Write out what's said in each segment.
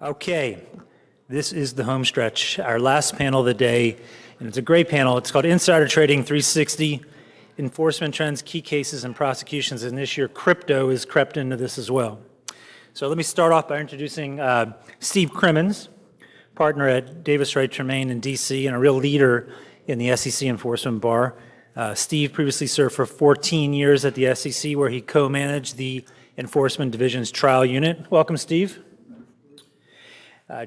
Okay, this is the home stretch, our last panel of the day, and it's a great panel. It's called Insider Trading 360, Enforcement Trends, Key Cases, and Prosecutions, and this year crypto has crept into this as well. So let me start off by introducing Steve Crimmins, partner at Debevoise, Wright, Tremaine in DC, and a real leader in the SEC enforcement bar. Steve previously served for 14 years at the SEC, where he co-managed the Enforcement Division's trial unit. Welcome, Steve.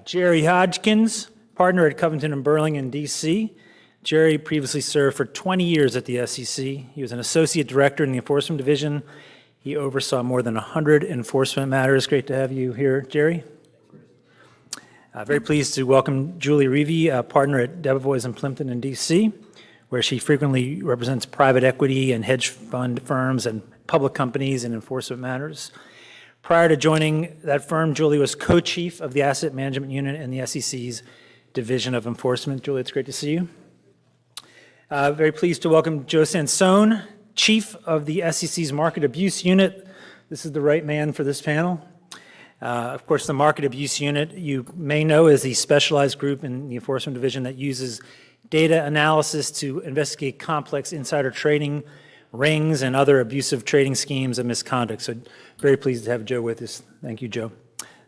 Jerry Hodgkins, partner at Covington and Burling in DC. Jerry previously served for 20 years at the SEC. He was an associate director in the Enforcement Division. He oversaw more than 100 enforcement matters. Great to have you here, Jerry. Very pleased to welcome Julie Riewe, a partner at Debevoise and Plimpton in DC, where she frequently represents private equity and hedge fund firms and public companies in enforcement matters. Prior to joining that firm, Julie was co-chief of the asset management unit in the SEC's Division of Enforcement. Julie, it's great to see you. Very pleased to welcome Joe Sansone, chief of the SEC's Market Abuse Unit. This is the right man for this panel. Of course, the Market Abuse Unit, you may know, is the specialized group in the Enforcement Division that uses data analysis to investigate complex insider trading, rings, and other abusive trading schemes and misconduct. So very pleased to have Joe with us. Thank you, Joe.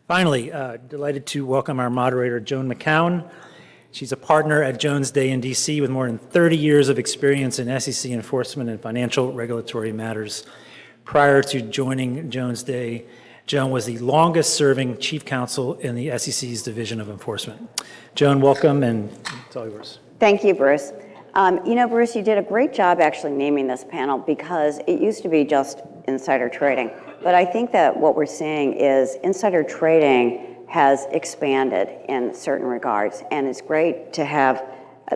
Finally, delighted to welcome our moderator, Joan McKown. She's a partner at Jones Day in DC with more than 30 years of experience in SEC enforcement and financial regulatory matters. Prior to joining Jones Day, Joan was the longest-serving chief counsel in the SEC's Division of Enforcement. Joan, welcome, and it's all yours. Thank you, Bruce. Bruce, you did a great job actually naming this panel because it used to be just insider trading. But I think that what we're seeing is insider trading has expanded in certain regards, and it's great to have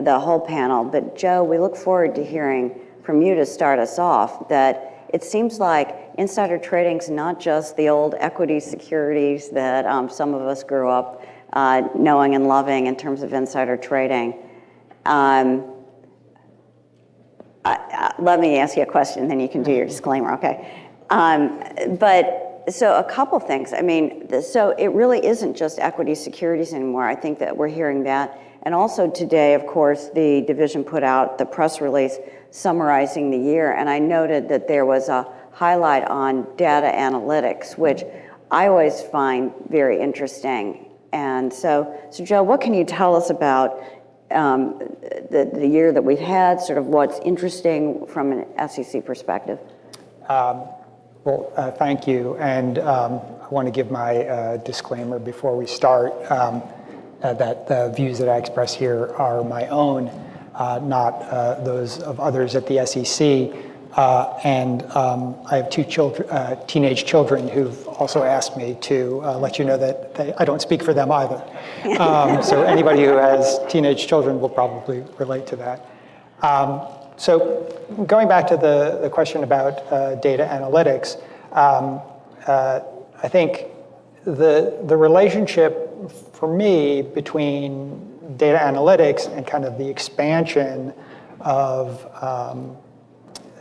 the whole panel. But Joe, we look forward to hearing from you to start us off that it seems like insider trading is not just the old equity securities that some of us grew up knowing and loving in terms of insider trading. Let me ask you a question, then you can do your disclaimer, okay? So a couple things. So it really isn't just equity securities anymore. I think that we're hearing that. And also today, of course, the division put out the press release summarizing the year, and I noted that there was a highlight on data analytics, which I always find very interesting. And so Joe, what can you tell us about the year that we've had, sort of what's interesting from an SEC perspective? Thank you. And I want to give my disclaimer before we start that the views that I express here are my own, not those of others at the SEC. And I have two teenage children who've also asked me to let you know that I don't speak for them either. So anybody who has teenage children will probably relate to that. So going back to the question about data analytics, I think the relationship for me between data analytics and kind of the expansion of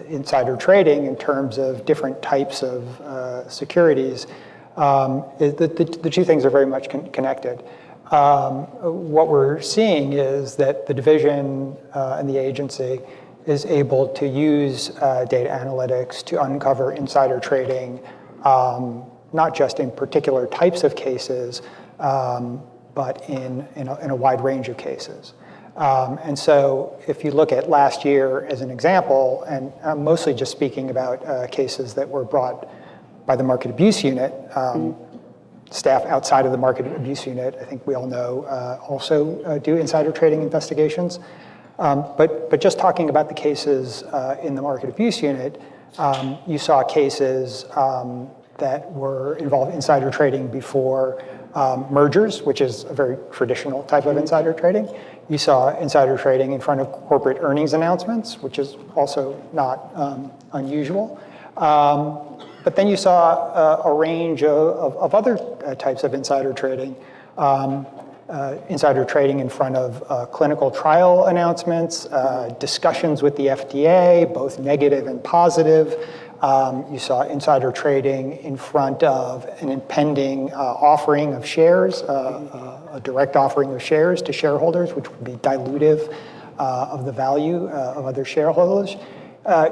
insider trading in terms of different types of securities, the two things are very much connected. What we're seeing is that the division and the agency is able to use data analytics to uncover insider trading, not just in particular types of cases, but in a wide range of cases. And so if you look at last year as an example, and I'm mostly just speaking about cases that were brought by the Market Abuse Unit, staff outside of the Market Abuse Unit, I think we all know, also do insider trading investigations. But just talking about the cases in the Market Abuse Unit, you saw cases that were involved insider trading before mergers, which is a very traditional type of insider trading. You saw insider trading in front of corporate earnings announcements, which is also not unusual. But then you saw a range of other types of insider trading. Insider trading in front of clinical trial announcements, discussions with the FDA, both negative and positive, You saw insider trading in front of an impending offering of shares, a direct offering of shares to shareholders, which would be dilutive of the value of other shareholders.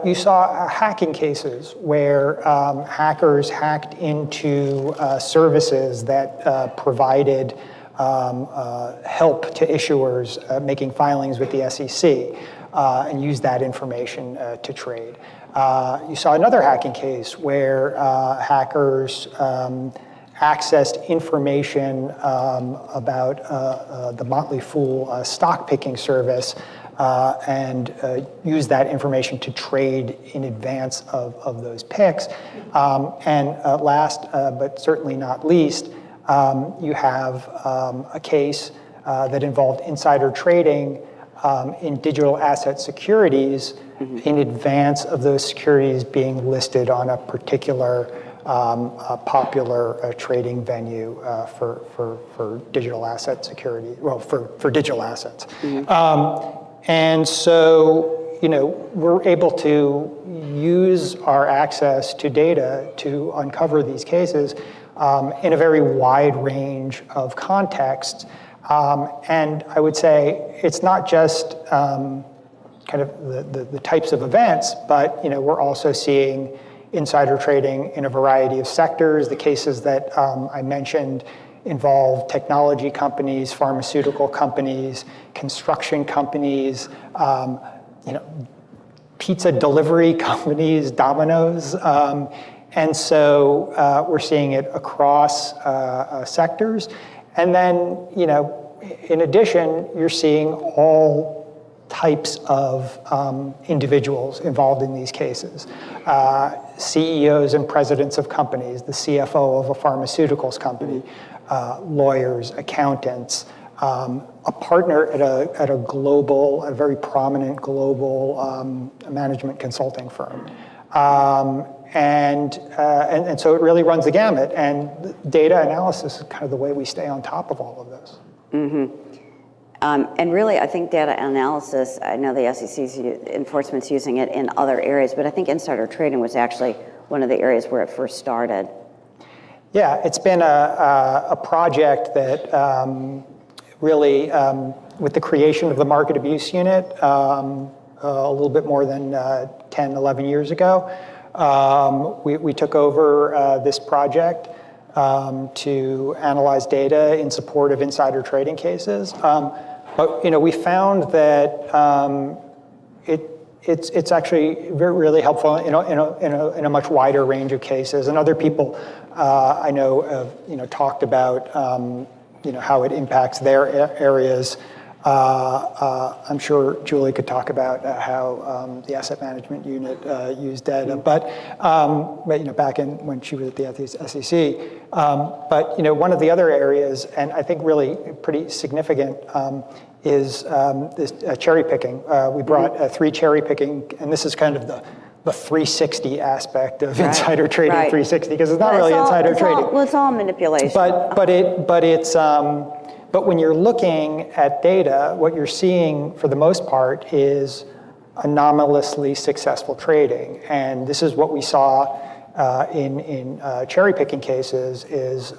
You saw hacking cases where hackers hacked into services that provided help to issuers making filings with the SEC and used that information to trade. You saw another hacking case where hackers accessed information about the Motley Fool stock picking service and used that information to trade in advance of those picks. And last, but certainly not least, you have a case that involved insider trading in digital asset securities in advance of those securities being listed on a particular popular trading venue for digital asset security, well, for digital assets. And so, we're able to use our access to data to uncover these cases in a very wide range of contexts. And I would say it's not just kind of the types of events, but we're also seeing insider trading in a variety of sectors. The cases that I mentioned involve technology companies, pharmaceutical companies, construction companies, pizza delivery companies, Domino's. And so we're seeing it across sectors. And then, in addition, you're seeing all types of individuals involved in these cases. CEOs and presidents of companies, the CFO of a pharmaceuticals company, lawyers, accountants, a partner at a very prominent global management consulting firm. And so it really runs the gamut, and data analysis is kind of the way we stay on top of all of this. And really, I think data analysis, I know the SEC's enforcement's using it in other areas, but I think insider trading was actually one of the areas where it first started. Yeah, it's been a project that really, with the creation of the Market Abuse Unit a little bit more than 10, 11 years ago, we took over this project to analyze data in support of insider trading cases. But we found that it's actually really helpful in a much wider range of cases. And other people I know have talked about how it impacts their areas. I'm sure Julie could talk about how the asset management unit used data, but back when she was at the SEC. But one of the other areas, and I think really pretty significant, is this cherry picking. We brought 3 cherry picking, and this is kind of the 360 aspect of insider trading. 360, because it's not really insider trading. It's all manipulation. But when you're looking at data, what you're seeing for the most part is anomalously successful trading. And this is what we saw in cherry picking cases is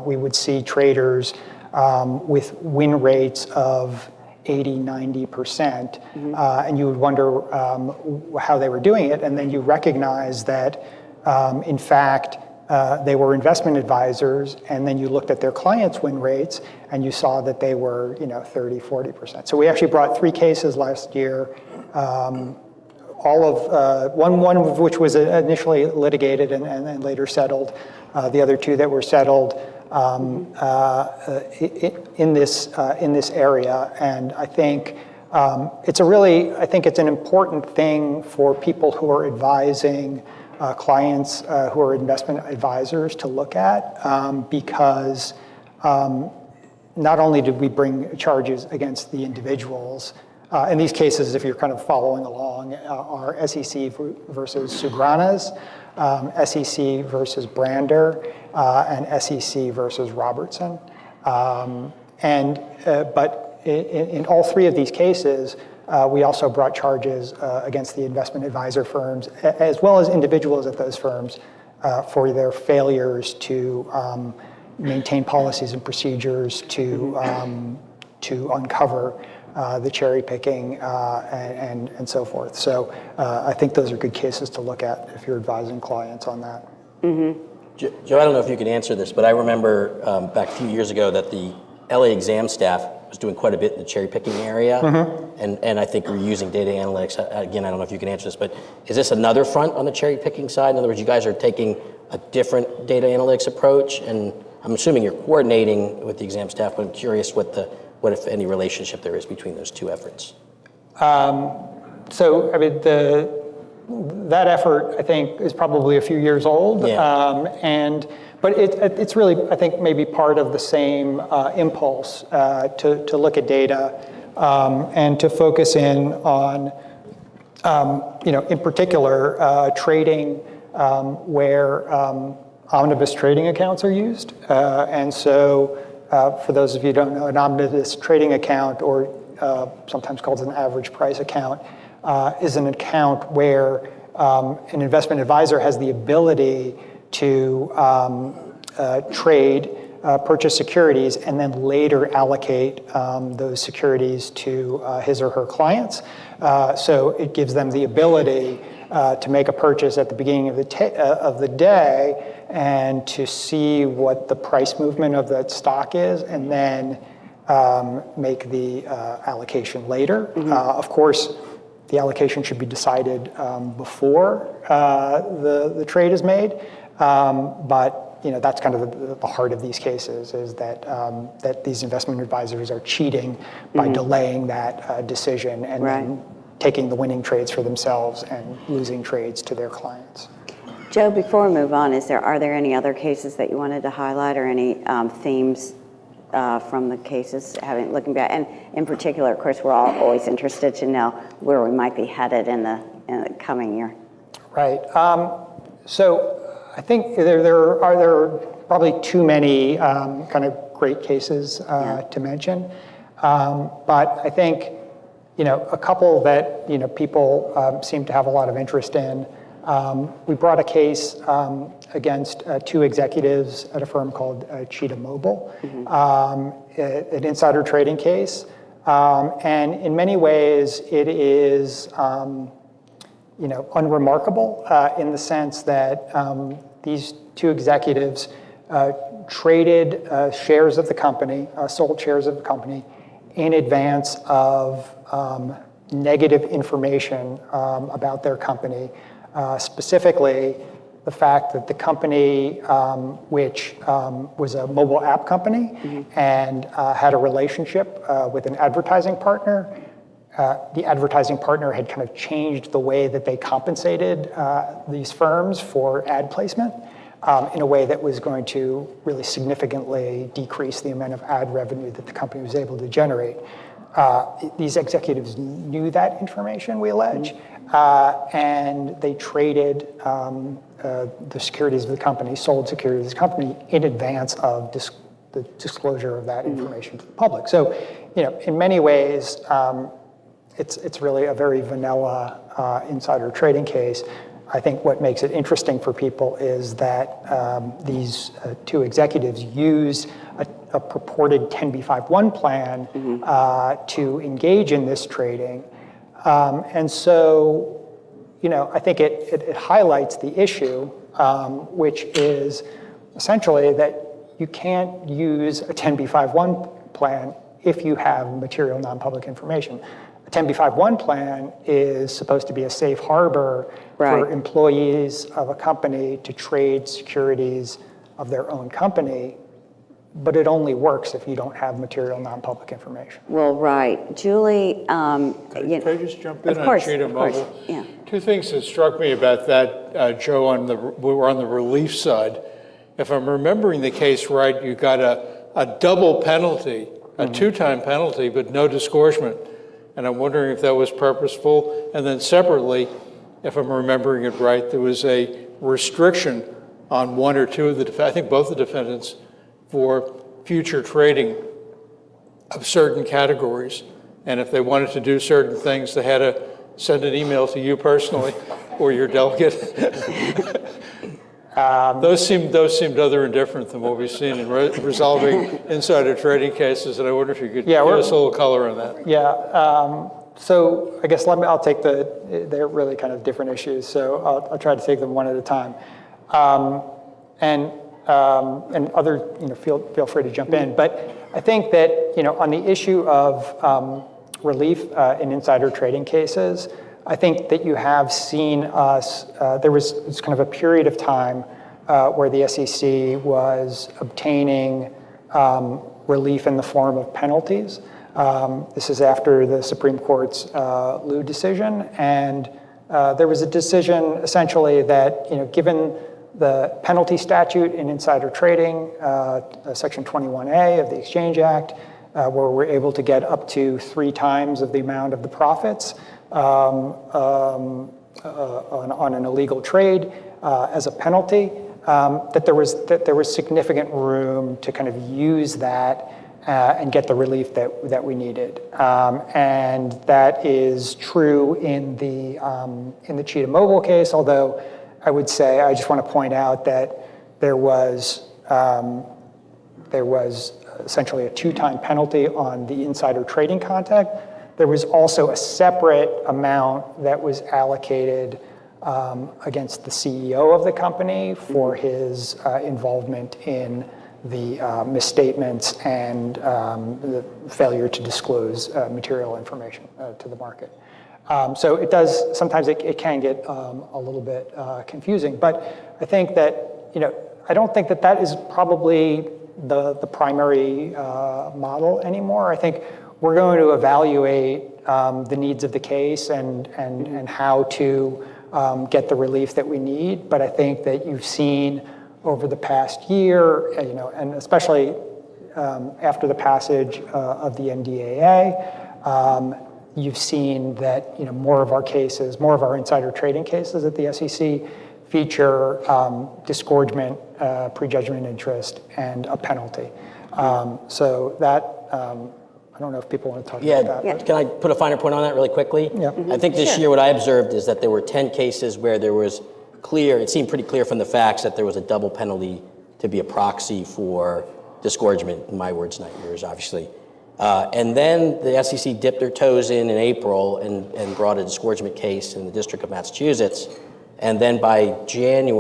we would see traders with win rates of 80, 90%. And you would wonder how they were doing it. And then you recognize that, in fact, they were investment advisors, and then you looked at their clients' win rates, and you saw that they were, 30, 40%. So we actually brought 3 cases last year, all of one of which was initially litigated and then later settled. The other 2 that were settled in this area, and I think it's an important thing for people who are advising clients who are investment advisors to look at, because not only did we bring charges against the individuals, in these cases, if you're kind of following along, are SEC versus Sugranas, SEC versus Brander, and SEC versus Robertson. But in all 3 of these cases, We also brought charges against the investment advisor firms, as well as individuals at those firms, for their failures to maintain policies and procedures to uncover the cherry picking and so forth. So I think those are good cases to look at if you're advising clients on that. Joe, I don't know if you can answer this, but I remember back a few years ago that the LA exam staff was doing quite a bit in the cherry picking area, and I think we're using data analytics. Again, I don't know if you can answer this, but is this another front on the cherry picking side? In other words, you guys are taking a different data analytics approach, and I'm assuming you're coordinating with the exam staff, but I'm curious what if any relationship there is between those two efforts. So, I mean, that effort, I think, is probably a few years old. Yeah. But it's really, I think, maybe part of the same impulse to look at data and to focus in on, in particular, trading where omnibus trading accounts are used. And so, for those of you who don't know, an omnibus trading account, or sometimes called an average price account, is an account where an investment advisor has the ability to trade, purchase securities, and then later allocate those securities to his or her clients. So it gives them the ability to make a purchase at the beginning of the day and to see what the price movement of that stock is, and then make the allocation later. Of course, the allocation should be decided before the trade is made, but that's kind of the heart of these cases, is that these investment advisors are cheating by delaying that decision and then taking the winning trades for themselves and losing trades to their clients. Joe, before we move on, are there any other cases that you wanted to highlight, or any themes from the cases, looking back? And in particular, of course, we're all always interested to know where we might be headed in the coming year. Right. So I think there are probably too many kind of great cases to mention, but I think a couple that people seem to have a lot of interest in. We brought a case against two executives at a firm called Cheetah Mobile, an insider trading case, and in many ways it is unremarkable in the sense that these two executives traded shares of the company, sold shares of the company in advance of negative information about their company, specifically the fact that the company, which was a mobile app company and had a relationship with an advertising partner, the advertising partner had kind of changed the way that they compensated these firms for ad placement in a way that was going to really significantly decrease the amount of ad revenue that the company was able to generate. These executives knew that information, we allege, and they traded the securities of the company, sold securities of the company in advance of the disclosure of that information to the public. So, in many ways, it's really a very vanilla insider trading case. I think what makes it interesting for people is that these two executives used a purported 10b5-1 plan to engage in this trading. And so, I think it highlights the issue, which is essentially that you can't use a 10b5-1 plan if you have material non-public information. A 10b5-1 plan is supposed to be a safe harbor for employees of a company to trade securities of their own company, but it only works if you don't have material non-public information. Well, right. Julie, Could I just jump in on Cheetah Mobile? Yeah. Two things that struck me about that, Joe, we were on the relief side. If I'm remembering the case right, you got a double penalty, a two-time penalty, but no disgorgement. And I'm wondering if that was purposeful. And then separately, if I'm remembering it right, there was a restriction on one or two of the, I think both the defendants, for future trading of certain categories. And if they wanted to do certain things, they had to send an email to you personally or your delegate. Those seemed other and different than what we've seen in resolving insider trading cases, and I wonder if you could give us a little color on that. Yeah. So I guess I'll take they're really kind of different issues, so I'll try to take them one at a time. And other, feel free to jump in. But I think that, on the issue of relief in insider trading cases, I think that you have seen us, it's kind of a period of time where the SEC was obtaining relief in the form of penalties. This is after the Supreme Court's Liu decision, and there was a decision essentially that, given the penalty statute in insider trading, Section 21A of the Exchange Act, where we're able to get up to 3 times of the amount of the profits on an illegal trade as a penalty, that there was significant room to kind of use that and get the relief that we needed, and that is true in the Cheetah Mobile case. Although I would say I just want to point out that there was essentially a 2-time penalty on the insider trading contact. There was also a separate amount that was allocated against the CEO of the company for his involvement in the misstatements and the failure to disclose material information to the market. So it does, sometimes it can get a little bit confusing, but I think that, I don't think that is probably the primary model anymore. I think we're going to evaluate the needs of the case and how to get the relief that we need. But I think that you've seen over the past year, and especially after the passage of the NDAA, you've seen that more of our insider trading cases at the SEC feature disgorgement, prejudgment interest, and a penalty. So that, I don't know if people want to talk about that. Yeah, can I put a finer point on that really quickly? Yeah. I think this year what I observed is that there were 10 cases where there was it seemed pretty clear from the facts that there was a double penalty to be a proxy for disgorgement, my words, not yours, obviously. And then the SEC dipped their toes in April and brought a disgorgement case in the District of Massachusetts. And then by June,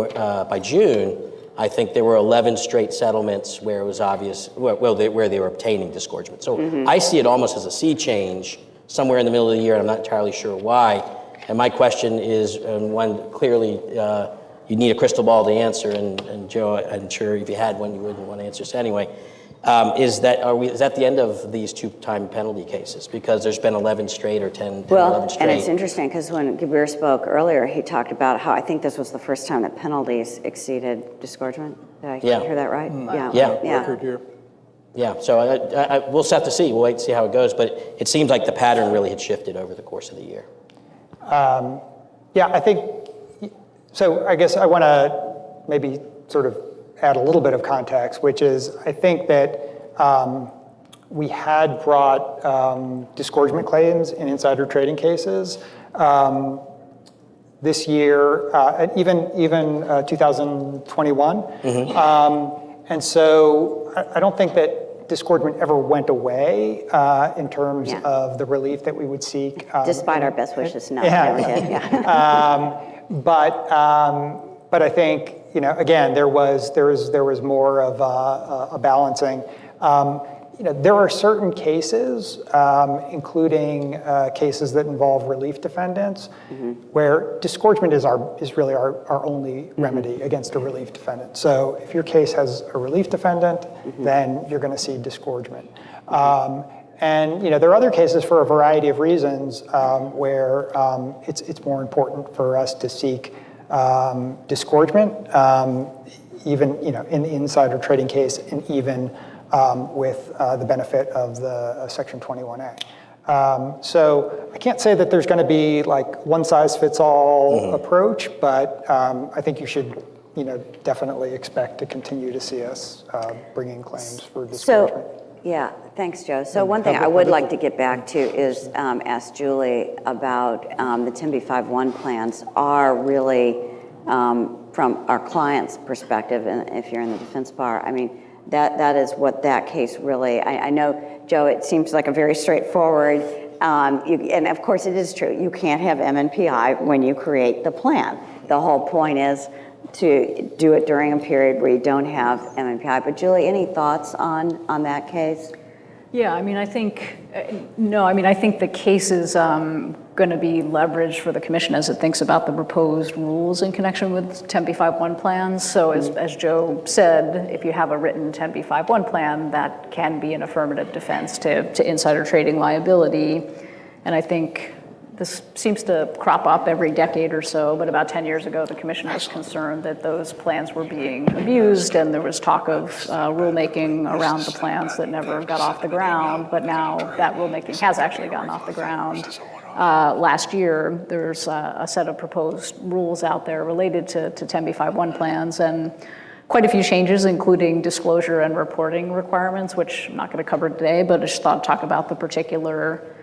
I think there were 11 straight settlements where it was obvious, where they were obtaining disgorgement. So I see it almost as a sea change somewhere in the middle of the year, and I'm not entirely sure why. And my question is, and one clearly you need a crystal ball to answer, and Joe, I'm sure if you had one, you wouldn't want to answer this anyway. Is that the end of these 2-time penalty cases? Because there's been 11 straight or 10, 11 straight. And it's interesting because when Gabir spoke earlier, he talked about how I think this was the first time that penalties exceeded disgorgement. Did I hear that right? Yeah. Record year. Yeah, so we'll have to see. We'll wait to see how it goes. But it seems like the pattern really had shifted over the course of the year. I think, so I guess I want to maybe sort of add a little bit of context, which is I think that we had brought disgorgement claims in insider trading cases this year, even 2021. And so I don't think that disgorgement ever went away in terms of the relief that we would seek. Despite our best wishes, no, it never did. But I think, again, there was more of a balancing. There are certain cases, including cases that involve relief defendants, where disgorgement is really our only remedy against a relief defendant. So if your case has a relief defendant, then you're going to see disgorgement. And there are other cases for a variety of reasons where it's more important for us to seek disgorgement, even in the insider trading case, and even with the benefit of the Section 21A. So I can't say that there's going to be like one size fits all approach, but I think you should definitely expect to continue to see us bringing claims for disgorgement. So, Thanks, Joe. So one thing I would like to get back to is ask Julie about the 10b5-1 plans are really, from our client's perspective, and if you're in the defense bar, I mean, that is what that case really, I know, Joe, it seems like a very straightforward, and of course it is true, you can't have MNPI when you create the plan. The whole point is to do it during a period where you don't have MNPI. But Julie, any thoughts on that case? Yeah, I mean, I think the case is going to be leveraged for the commission as it thinks about the proposed rules in connection with 10b5-1 plans. So as Joe said, if you have a written 10b5-1 plan, that can be an affirmative defense to insider trading liability. And I think this seems to crop up every decade or so, but about 10 years ago, the commission was concerned that those plans were being abused, and there was talk of rulemaking around the plans that never got off the ground, but now that rulemaking has actually gotten off the ground. Last year, there's a set of proposed rules out there related to 10b5-1 plans, and quite a few changes, including disclosure and reporting requirements, which I'm not going to cover today, but I just thought to talk about the particular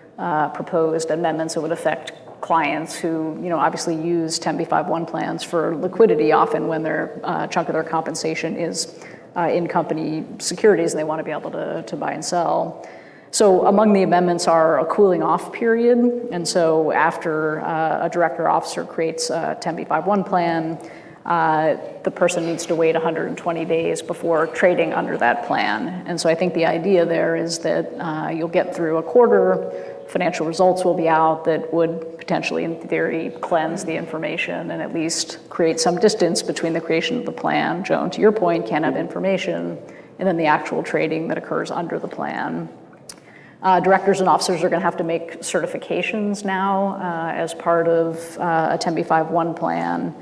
proposed amendments that would affect clients who, obviously use 10b5-1 plans for liquidity often when their chunk of their compensation is in company securities and they want to be able to buy and sell. So among the amendments are a cooling off period. And so after a director or officer creates a 10b5-1 plan, the person needs to wait 120 days before trading under that plan. And so I think the idea there is that you'll get through a quarter, financial results will be out that would potentially, in theory, cleanse the information and at least create some distance between the creation of the plan. Joan, to your point, can't have information, and then the actual trading that occurs under the plan. Directors and officers are going to have to make certifications now as part of a 10b5-1 plan.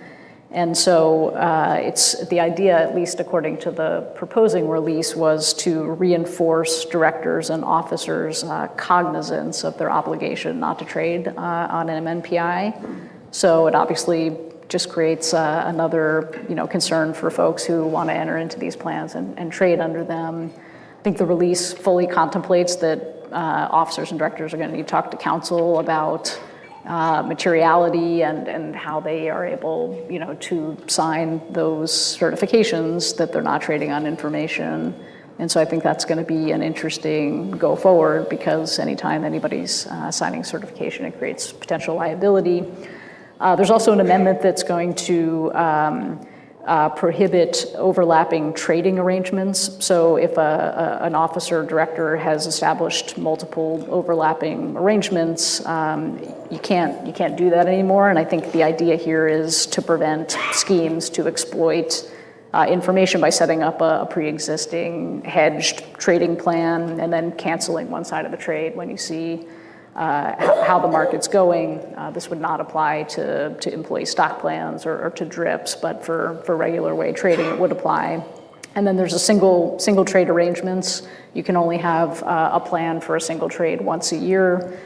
And so it's the idea, at least according to the proposing release, was to reinforce directors and officers' cognizance of their obligation not to trade on an MNPI. So it obviously just creates another concern for folks who want to enter into these plans and trade under them. I think the release fully contemplates that officers and directors are going to need to talk to counsel about materiality and how they are able, to sign those certifications that they're not trading on information. And so I think that's going to be an interesting go forward, because anytime anybody's signing certification, it creates potential liability. There's also an amendment that's going to prohibit overlapping trading arrangements. So if an officer or director has established multiple overlapping arrangements, you can't do that anymore. And I think the idea here is to prevent schemes to exploit information by setting up a pre-existing hedged trading plan and then canceling one side of the trade when you see how the market's going. This would not apply to employee stock plans or to DRIPs, but for regular way trading, it would apply. And then there's a single trade arrangements. You can only have a plan for a single trade once a year.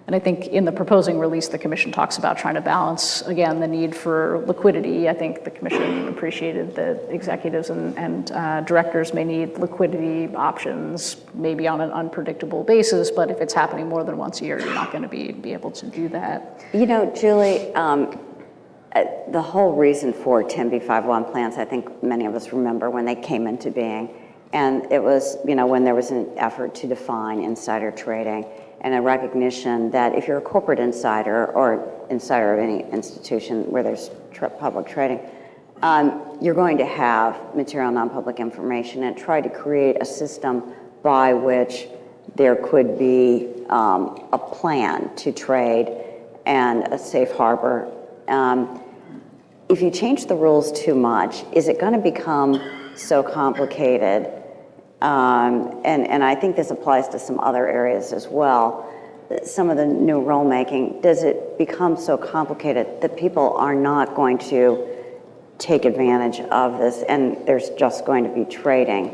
And I think in the proposing release, the commission talks about trying to balance, again, the need for liquidity. I think the commission appreciated that executives and directors may need liquidity options, maybe on an unpredictable basis, but if it's happening more than once a year, you're not going to be able to do that. Julie, the whole reason for 10b5-1 plans, I think many of us remember when they came into being, and it was, when there was an effort to define insider trading, and a recognition that if you're a corporate insider or insider of any institution where there's public trading, you're going to have material non-public information, and try to create a system by which there could be a plan to trade and a safe harbor. If you change the rules too much, is it going to become so complicated? And I think this applies to some other areas as well. Some of the new rulemaking, does it become so complicated that people are not going to take advantage of this, and there's just going to be trading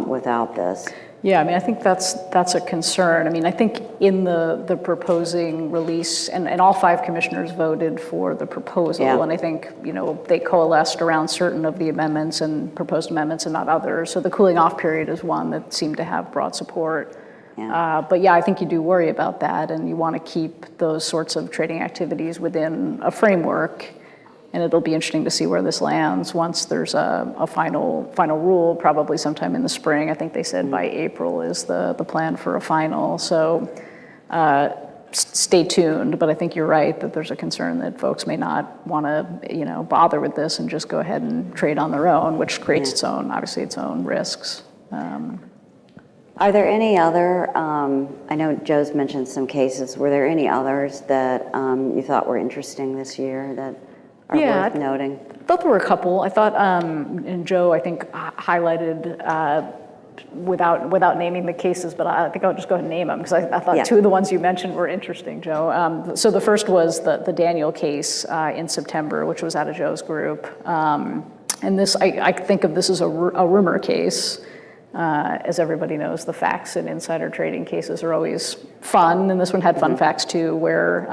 without this? Yeah, I mean, I think that's a concern. I mean, I think in the proposing release, and all 5 commissioners voted for the proposal, and I think, they coalesced around certain of the amendments and proposed amendments and not others. So the cooling off period is one that seemed to have broad support. Yeah. But yeah, I think you do worry about that, and you want to keep those sorts of trading activities within a framework. And it'll be interesting to see where this lands once there's a final rule, probably sometime in the spring. I think they said by April is the plan for a final. So stay tuned. But I think you're right that there's a concern that folks may not want to, bother with this and just go ahead and trade on their own, which creates obviously its own risks. Are there any other, I know Joe's mentioned some cases, were there any others that you thought were interesting this year that are worth noting? I thought there were a couple. I thought, and Joe, I think, highlighted, without naming the cases, but I think I'll just go ahead and name them, because I thought two of the ones you mentioned were interesting, Joe. So the first was the Daniel case in September, which was out of Joe's group. And this, I think of this as a rumor case. As everybody knows, the facts in insider trading cases are always fun, and this one had fun facts too, where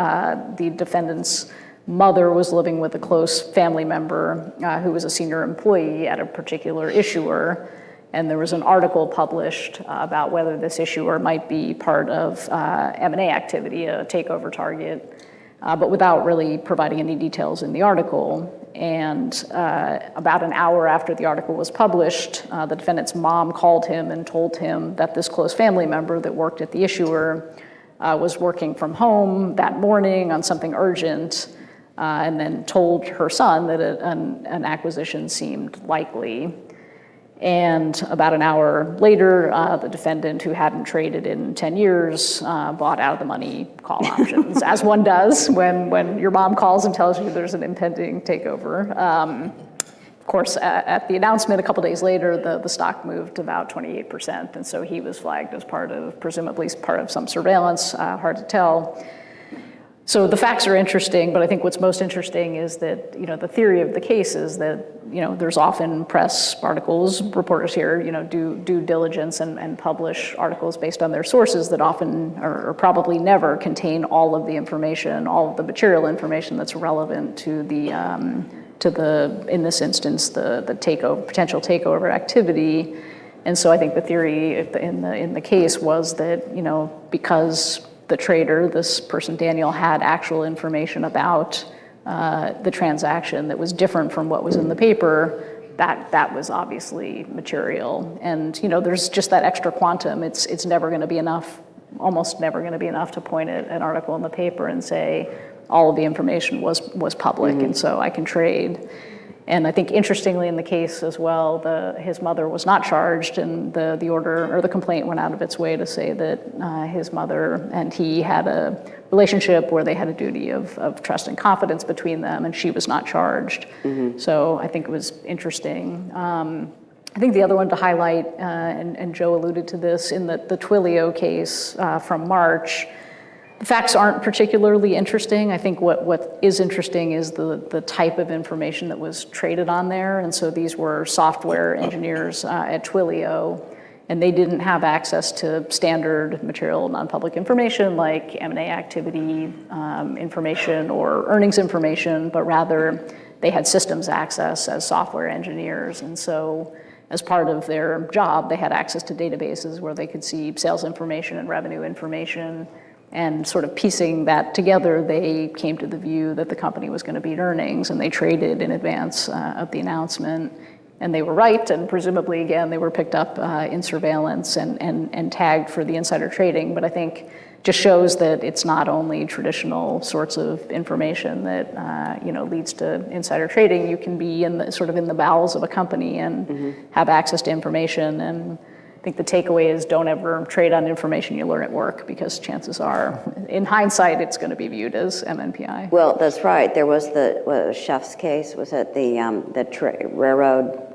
the defendant's mother was living with a close family member who was a senior employee at a particular issuer, and there was an article published about whether this issuer might be part of M&A activity, a takeover target, but without really providing any details in the article. And about an hour after the article was published, the defendant's mom called him and told him that this close family member that worked at the issuer was working from home that morning on something urgent, and then told her son that an acquisition seemed likely. And about an hour later, the defendant, who hadn't traded in 10 years, bought out of the money call options, as one does when your mom calls and tells you there's an impending takeover. Of course, at the announcement a couple days later, the stock moved about 28%, and so he was flagged as presumably part of some surveillance, hard to tell. So the facts are interesting, but I think what's most interesting is that, the theory of the case is that, there's often press articles, reporters here, do due diligence and publish articles based on their sources that often, or probably never, contain all of the information, all of the material information that's relevant to the, in this instance, the potential takeover activity. And so I think the theory in the case was that, because the trader, this person Daniel, had actual information about the transaction that was different from what was in the paper, that was obviously material. And there's just that extra quantum. It's never going to be enough, almost never going to be enough to point at an article in the paper and say all of the information was public, and so I can trade. And I think interestingly in the case as well, his mother was not charged, and the order or the complaint went out of its way to say that his mother and he had a relationship where they had a duty of trust and confidence between them, and she was not charged. So I think it was interesting. I think the other one to highlight, and Joe alluded to this, in the Twilio case from March, the facts aren't particularly interesting. I think what is interesting is the type of information that was traded on there. And so these were software engineers at Twilio, and they didn't have access to standard material non-public information like M&A activity information or earnings information, but rather they had systems access as software engineers. And so as part of their job, they had access to databases where they could see sales information and revenue information. And sort of piecing that together, they came to the view that the company was going to beat earnings, and they traded in advance of the announcement. And they were right, and presumably, again, they were picked up in surveillance and tagged for the insider trading. But I think just shows that it's not only traditional sorts of information that leads to insider trading. You can be in the bowels of a company and have access to information. And I think the takeaway is don't ever trade on information you learn at work, because chances are, in hindsight, it's going to be viewed as MNPI. Well, that's right. There was the chef's case. Was it the railroad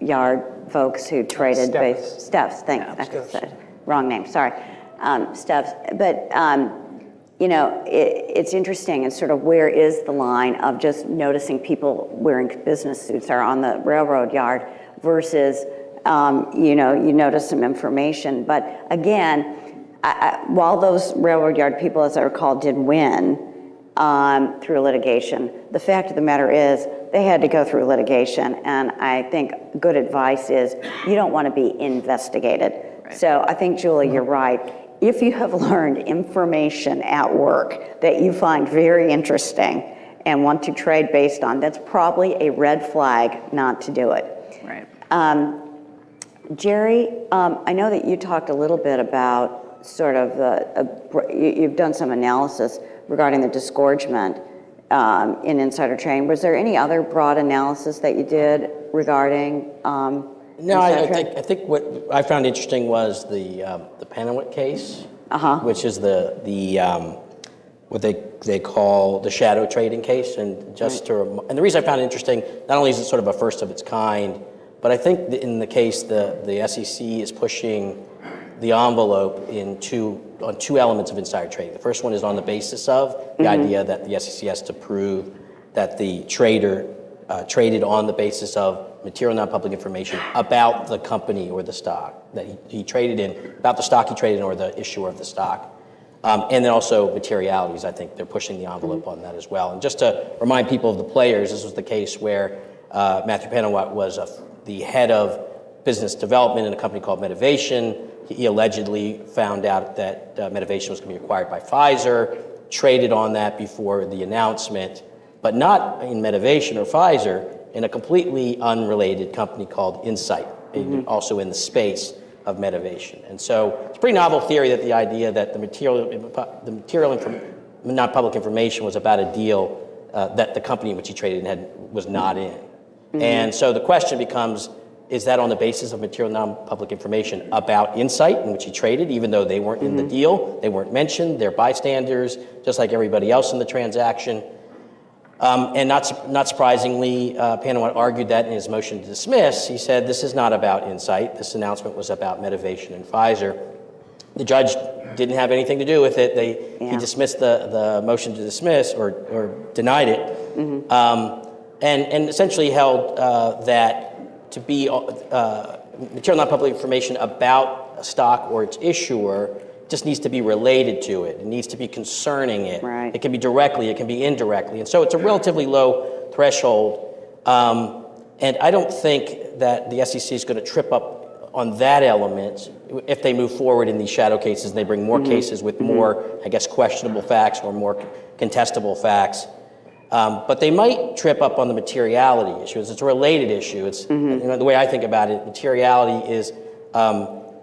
yard folks who traded Steph's? Thanks. Wrong name. Sorry, Steph's. But it's interesting, and sort of where is the line of just noticing people wearing business suits are on the railroad yard versus you notice some information. But again, while those railroad yard people, as I recall, did win through litigation, the fact of the matter is they had to go through litigation. And I think good advice is you don't want to be investigated. So I think, Julie, you're right. If you have learned information at work that you find very interesting and want to trade based on, that's probably a red flag not to do it. Right. Jerry, I know that you talked a little bit about sort of you've done some analysis regarding the disgorgement in insider trading. Was there any other broad analysis that you did regarding? No, I think what I found interesting was the Penawit case, which is the what they call the shadow trading case, and and the reason I found it interesting, not only is it sort of a first of its kind, but I think in the case the SEC is pushing the envelope on two elements of insider trading. The first one is on the basis of the idea that the SEC has to prove that the trader traded on the basis of material non-public information about the company or the stock that he traded in, about the stock he traded in or the issuer of the stock. And then also materialities. I think they're pushing the envelope on that as well. And just to remind people of the players, this was the case where Matthew Penawat was the head of business development in a company called Medivation. He allegedly found out that Medivation was going to be acquired by Pfizer, traded on that before the announcement, but not in Medivation or Pfizer, in a completely unrelated company called Insight, also in the space of Medivation. And so it's a pretty novel theory that the idea that the material non-public information was about a deal that the company in which he traded in was not in. And so the question becomes, is that on the basis of material non-public information about Insight in which he traded, even though they weren't in the deal, they weren't mentioned, they're bystanders, just like everybody else in the transaction. And not surprisingly, Penawat argued that in his motion to dismiss. He said, this is not about Insight. This announcement was about Medivation and Pfizer. The judge didn't have anything to do with it. He dismissed the motion to dismiss or denied it, and essentially held that to be material non-public information about a stock or its issuer just needs to be related to it. It needs to be concerning it. Right. It can be directly, it can be indirectly. And so it's a relatively low threshold. And I don't think that the SEC is going to trip up on that element if they move forward in these shadow cases and they bring more cases with more, I guess, questionable facts or more contestable facts. But they might trip up on the materiality issue. It's a related issue. It's the way I think about it, materiality is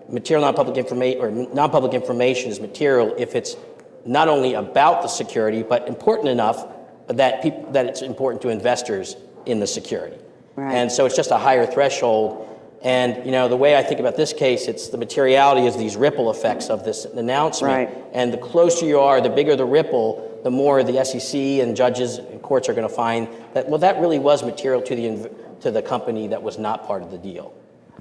material non-public information, or non-public information is material if it's not only about the security, but important enough that it's important to investors in the security. Right. And so it's just a higher threshold. And the way I think about this case, it's the materiality is these ripple effects of this announcement. Right. And the closer you are, the bigger the ripple, the more the SEC and judges and courts are going to find that, well, that really was material to the company that was not part of the deal.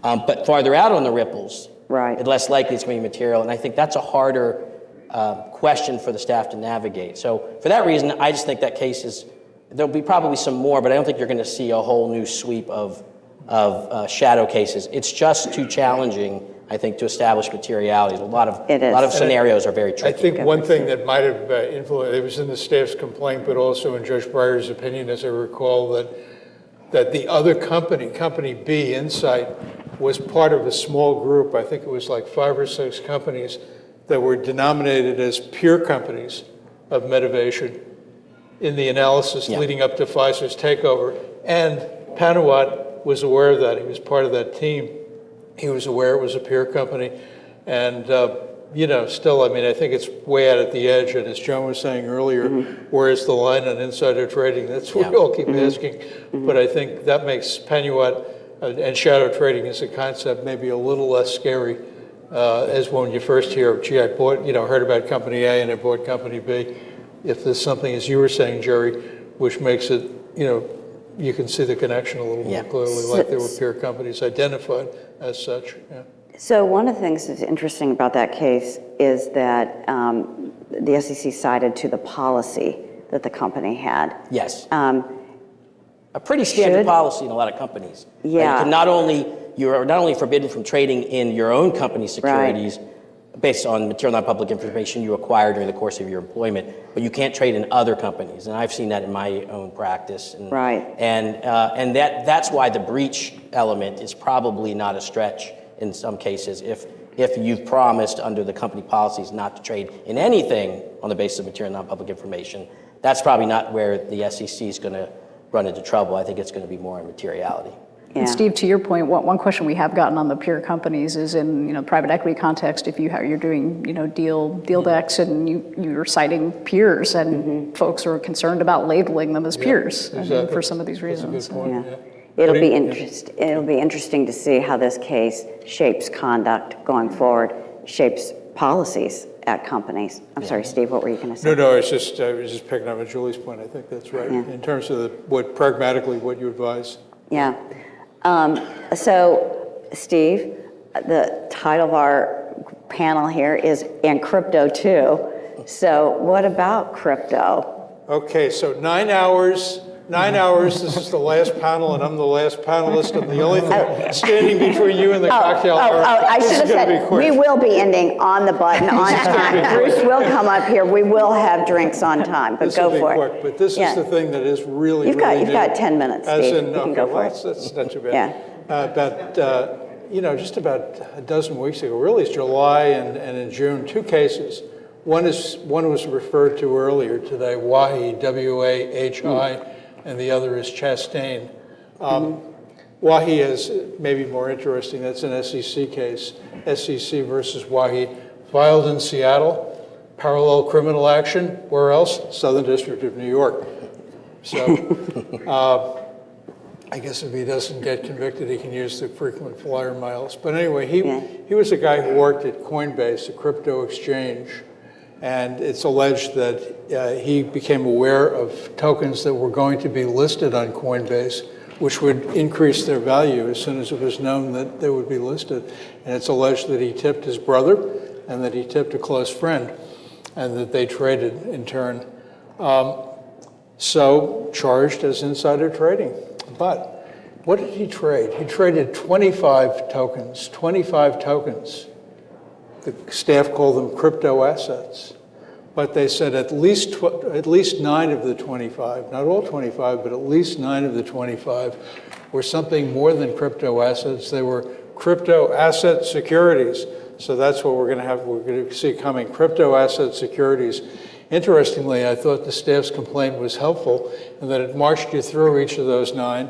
But farther out on the ripples, it's less likely it's going to be material. And I think that's a harder question for the staff to navigate. So for that reason, I just think that case there'll be probably some more, but I don't think you're going to see a whole new sweep of shadow cases. It's just too challenging, I think, to establish materiality. A lot of scenarios are very tricky. I think one thing that might have influenced, it was in the staff's complaint, but also in Judge Breyer's opinion, as I recall, that the other company B, Insight, was part of a small group. I think it was like 5 or 6 companies that were denominated as peer companies of Medivation in the analysis leading up to Pfizer's takeover. And Penawat was aware of that. He was part of that team. He was aware it was a peer company. And, still, I think it's way out at the edge. And as Joan was saying earlier, where's the line on insider trading? That's what we all keep asking. But I think that makes Penawat and shadow trading as a concept maybe a little less scary as when you first hear, gee, I heard about company A and I bought company B. If there's something, as you were saying, Jerry, which makes it, you can see the connection a little more clearly, like there were peer companies identified as such. Yeah. So one of the things that's interesting about that case is that the SEC cited to the policy that the company had. Yes. A pretty standard policy in a lot of companies. Yeah. You are not only forbidden from trading in your own company's securities based on material non-public information you acquired during the course of your employment, but you can't trade in other companies. And I've seen that in my own practice. And that's why the breach element is probably not a stretch in some cases. if you've promised under the company policies not to trade in anything on the basis of material non-public information, that's probably not where the SEC is going to run into trouble. I think it's going to be more on materiality. And Steve, to your point, one question we have gotten on the peer companies is in private equity context, if you're doing deal decks and you're citing peers and folks are concerned about labeling them as peers for some of these reasons. That's a good point. Yeah. It'll be interesting to see how this case shapes conduct going forward, shapes policies at companies. I'm sorry, Steve, what were you going to say? No, I was just picking up on Julie's point. I think that's right. In terms of pragmatically what you advise. Yeah. So, Steve, the title of our panel here is "And Crypto Too." So, what about crypto? Okay, so 9 hours. 9 hours. This is the last panel, and I'm the last panelist. I'm the only thing standing between you and the cocktail hour. I This should have is gonna be said, quick. we will be ending on the button, on time. Bruce will come up here. We will have drinks on time, but This go will be for it. quick, but this is the thing that is really, You've really got new. 10 minutes, As Steve. in, You can okay, go for well, it. that's not too bad. Yeah. Just about a dozen weeks ago, really it's July and in June, two cases. One was referred to earlier today, Wahi, W-A-H-I, and the other is Chastain. Wahi is maybe more interesting. That's an SEC case, SEC versus Wahi, filed in Seattle. Parallel criminal action. Where else? Southern District of New York. So I guess if he doesn't get convicted, he can use the frequent flyer miles. But anyway, he was a guy who worked at Coinbase, a crypto exchange. And it's alleged that he became aware of tokens that were going to be listed on Coinbase, which would increase their value as soon as it was known that they would be listed. And it's alleged that he tipped his brother and that he tipped a close friend and that they traded in turn. So charged as insider trading. But what did he trade? He traded 25 tokens, 25 tokens. The staff called them crypto assets. But they said at least 9 of the 25, not all 25, but at least 9 of the 25 were something more than crypto assets. They were crypto asset securities. So that's what we're going to see coming, crypto asset securities. Interestingly, I thought the staff's complaint was helpful in that it marched you through each of those 9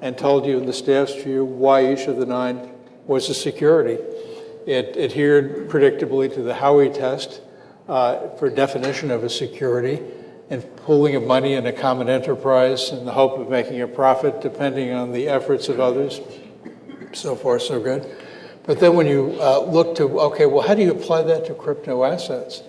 and told you in the staff's view why each of the 9 was a security. It adhered predictably to the Howey test for definition of a security and pooling of money in a common enterprise in the hope of making a profit depending on the efforts of others. So far, so good. But then when you look to, okay, well, how do you apply that to crypto assets?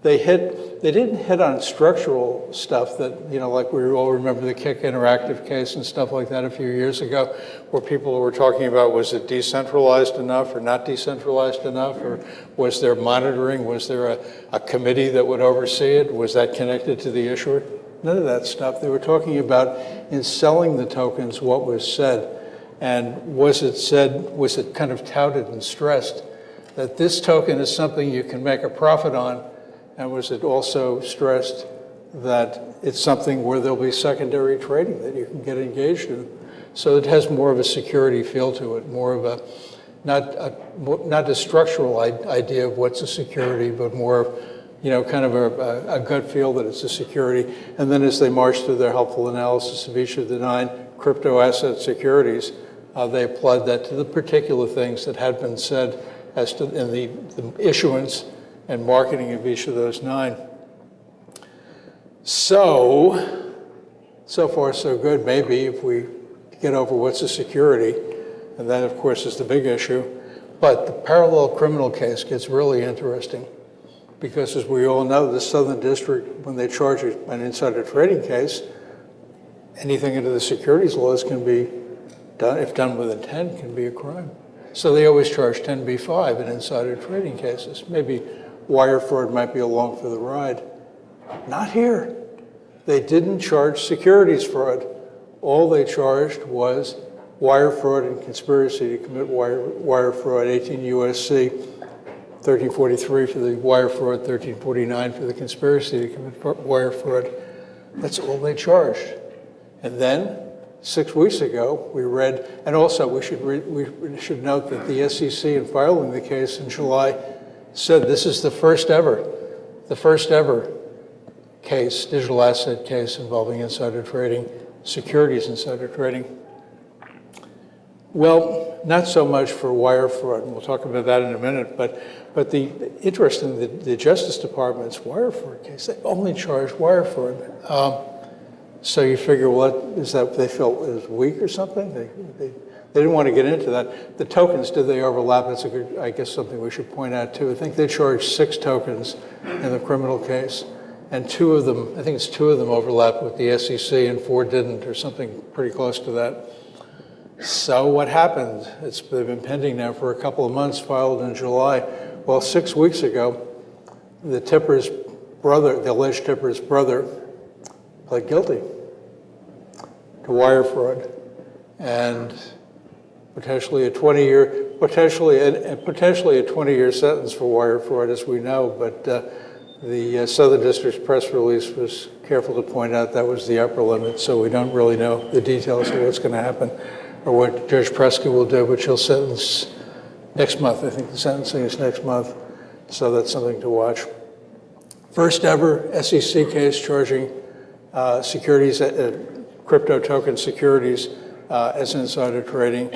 They didn't hit on structural stuff that, like we all remember the Kick Interactive case and stuff like that a few years ago, where people were talking about, was it decentralized enough or not decentralized enough, or was there monitoring, was there a committee that would oversee it, was that connected to the issuer? None of that stuff. They were talking about, in selling the tokens, what was said, and was it kind of touted and stressed that this token is something you can make a profit on. And was it also stressed that it's something where there'll be secondary trading that you can get engaged in? So it has more of a security feel to it, more of a, not a structural idea of what's a security, but more of, kind of a gut feel that it's a security. And then as they march through their helpful analysis of each of the 9 crypto asset securities, they applied that to the particular things that had been said as to in the issuance and marketing of each of those 9. So far so good, maybe, if we get over what's a security, and that of course is the big issue. But the parallel criminal case gets really interesting because, as we all know, the Southern District, when they charge an insider trading case, anything under the securities laws can be done, if done with intent, can be a crime. So they always charge 10b-5 in insider trading cases. Maybe wire fraud might be along for the ride. Not here. They didn't charge securities fraud. All they charged was wire fraud and conspiracy to commit wire fraud, 18 U.S.C. 1343 for the wire fraud, 1349 for the conspiracy to commit wire fraud. That's all they charged. And then 6 weeks ago, we read, and also we should note that the SEC in filing the case in July said this is the first ever case, digital asset case involving insider trading, securities insider trading. Well, not so much for wire fraud, and we'll talk about that in a minute, but the interesting, the Justice Department's wire fraud case, they only charged wire fraud. So you figure, what is that? They felt it was weak or something? They didn't want to get into that. The tokens, did they overlap? That's a good, I guess, something we should point out too. I think they charged 6 tokens in the criminal case, and 2 of them, I think it's 2 of them overlapped with the SEC and 4 didn't, or something pretty close to that. So what happened? They've been pending now for a couple of months, filed in July. Well, 6 weeks ago, the tipper's brother, the alleged tipper's brother, pled guilty to wire fraud and potentially a 20-year sentence for wire fraud, as we know. But the Southern District's press release was careful to point out that was the upper limit, so we don't really know the details of what's going to happen or what Judge Prescott will do, but she'll sentence next month. I think the sentencing is next month, so that's something to watch. First ever SEC case charging securities, crypto token securities as insider trading.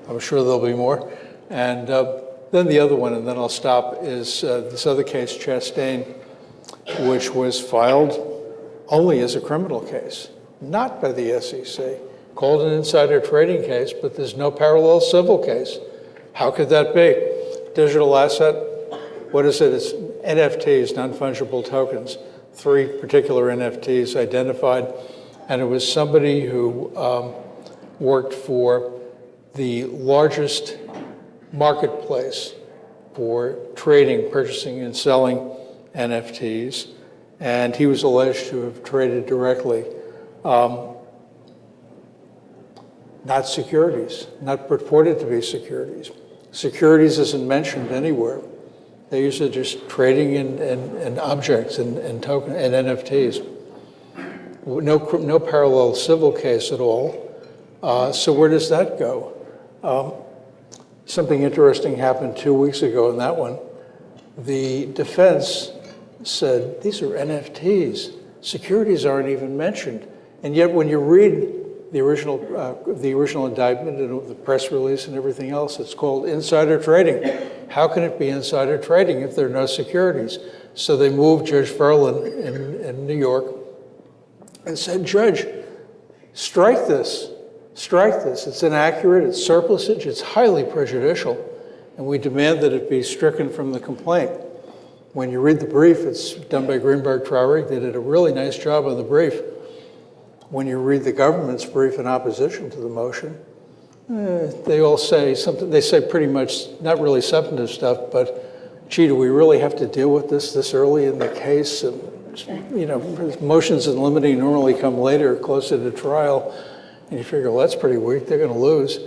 I'm sure there'll be more. And then the other one, and then I'll stop, is this other case, Chastain, which was filed only as a criminal case, not by the SEC, called an insider trading case, but there's no parallel civil case. How could that be? Digital asset, what is it? It's NFTs, non-fungible tokens. 3 particular NFTs identified, and it was somebody who worked for the largest marketplace for trading, purchasing and selling NFTs, and he was alleged to have traded directly, not securities, not purported to be securities. Securities isn't mentioned anywhere. They usually just trading in objects and token and NFTs. No parallel civil case at all. So where does that go? Something interesting happened 2 weeks ago in that one. The defense said, these are NFTs. Securities aren't even mentioned. And yet when you read the original indictment and the press release and everything else, it's called insider trading. How can it be insider trading if there are no securities? So they moved Judge Burling in New York and said, Judge, strike this. Strike this. It's inaccurate, it's surplusage, it's highly prejudicial, and we demand that it be stricken from the complaint. When you read the brief, it's done by Greenberg Traurig. They did a really nice job on the brief. When you read the government's brief in opposition to the motion, they all say something, they say pretty much, not really substantive stuff, but gee, do we really have to deal with this early in the case? And, motions in limine normally come later, closer to trial, and you figure, well, that's pretty weak, they're going to lose.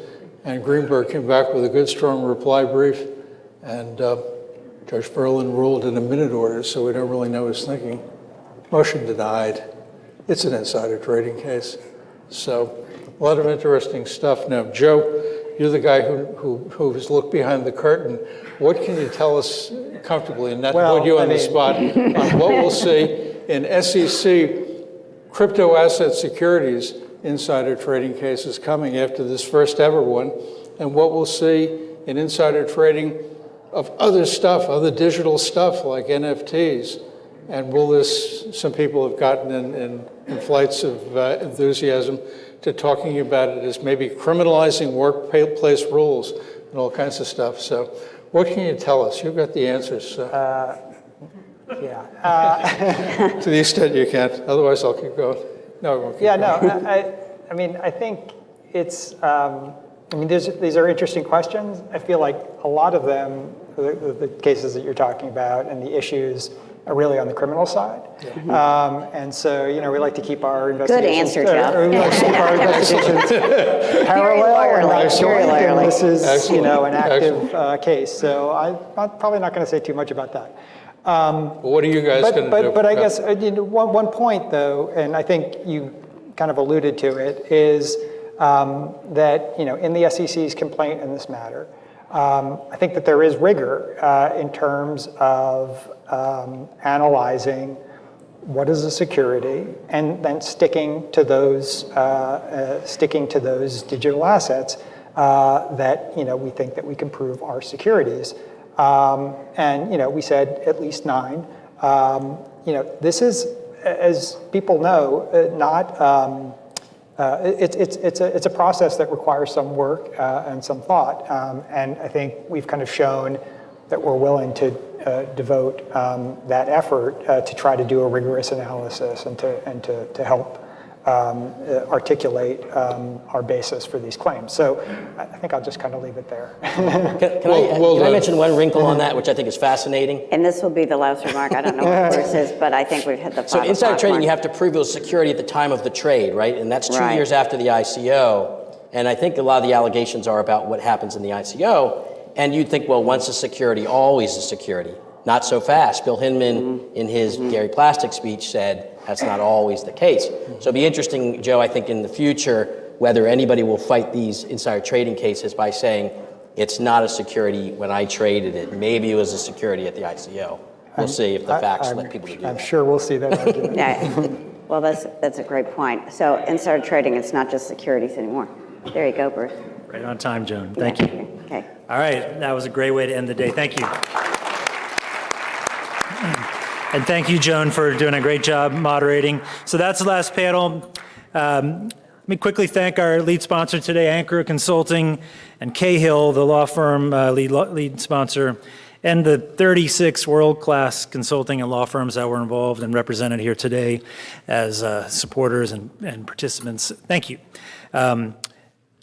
And Greenberg came back with a good, strong reply brief, and Judge Burling ruled in a minute order, so we don't really know his thinking. Motion denied. It's an insider trading case. So a lot of interesting stuff. Now, Joe, you're the guy who has looked behind the curtain. What can you tell us comfortably, and not put you on the spot, on what we'll see in SEC crypto asset securities insider trading cases coming after this first ever one, and what we'll see in insider trading of other stuff, other digital stuff like NFTs. And will this, some people have gotten in flights of enthusiasm to talking about it as maybe criminalizing workplace rules and all kinds of stuff. So what can you tell us? You've got the answers. Yeah. To the extent you can. Otherwise, I'll keep going. No, I won't keep going. I mean, I think it's, these are interesting questions. I feel like a lot of them, the cases that you're talking about and the issues are really on the criminal side. Yeah. And so, we like to keep our investigations. Good answer, Joe. We like to keep our investigations parallel and joint, and this is, an active case. So I'm probably not going to say too much about that. What are you guys going to do? But I guess one point, though, and I think you kind of alluded to it, is that, in the SEC's complaint in this matter, I think that there is rigor in terms of analyzing what is a security and then sticking to those digital assets that we think that we can prove are securities. And we said at least 9. This is, as people know, not. It's a process that requires some work and some thought, and I think we've kind of shown that we're willing to devote that effort to try to do a rigorous analysis and to help articulate our basis for these claims. So I think I'll just kind of leave it there. Can I mention one wrinkle on that, which I think is fascinating? And this will be the last remark. I don't know what Bruce is, but I think we've hit the So insider trading, you have to prove it was security at the time of the trade, right? And that's 2 years after the ICO. And I think a lot of the allegations are about what happens in the ICO. And you'd think, well, once a security, always a security. Not so fast. Bill Hinman, in his Gary Plastic speech, said that's not always the case. So it'd be interesting, Joe, I think in the future, whether anybody will fight these insider trading cases by saying it's not a security when I traded it. Maybe it was a security at the ICO. We'll see if the facts let people do that. I'm sure we'll see that argument. Yeah. Well, that's a great point. So insider trading, it's not just securities anymore. There you go, Bruce. Right on time, Joan. Thank you. Okay. All right, that was a great way to end the day. Thank you. And thank you, Joan, for doing a great job moderating. So that's the last panel. Let me quickly thank our lead sponsor today, Anchor Consulting, and Cahill, the law firm lead sponsor, and the 36 world-class consulting and law firms that were involved and represented here today as supporters and participants. Thank you.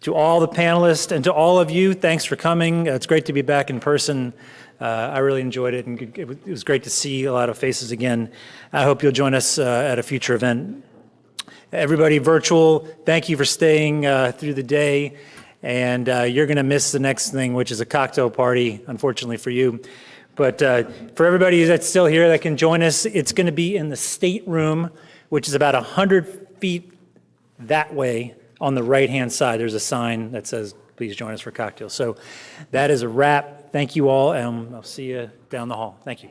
To all the panelists and to all of you, thanks for coming. It's great to be back in person. I really enjoyed it, and it was great to see a lot of faces again. I hope you'll join us at a future event. Everybody virtual, thank you for staying through the day, and you're going to miss the next thing, which is a cocktail party, unfortunately for you. But for everybody that's still here that can join us, it's going to be in the State Room, which is about 100 feet that way. On the right-hand side, there's a sign that says, please join us for cocktails. So that is a wrap. Thank you all, and I'll see you down the hall. Thank you.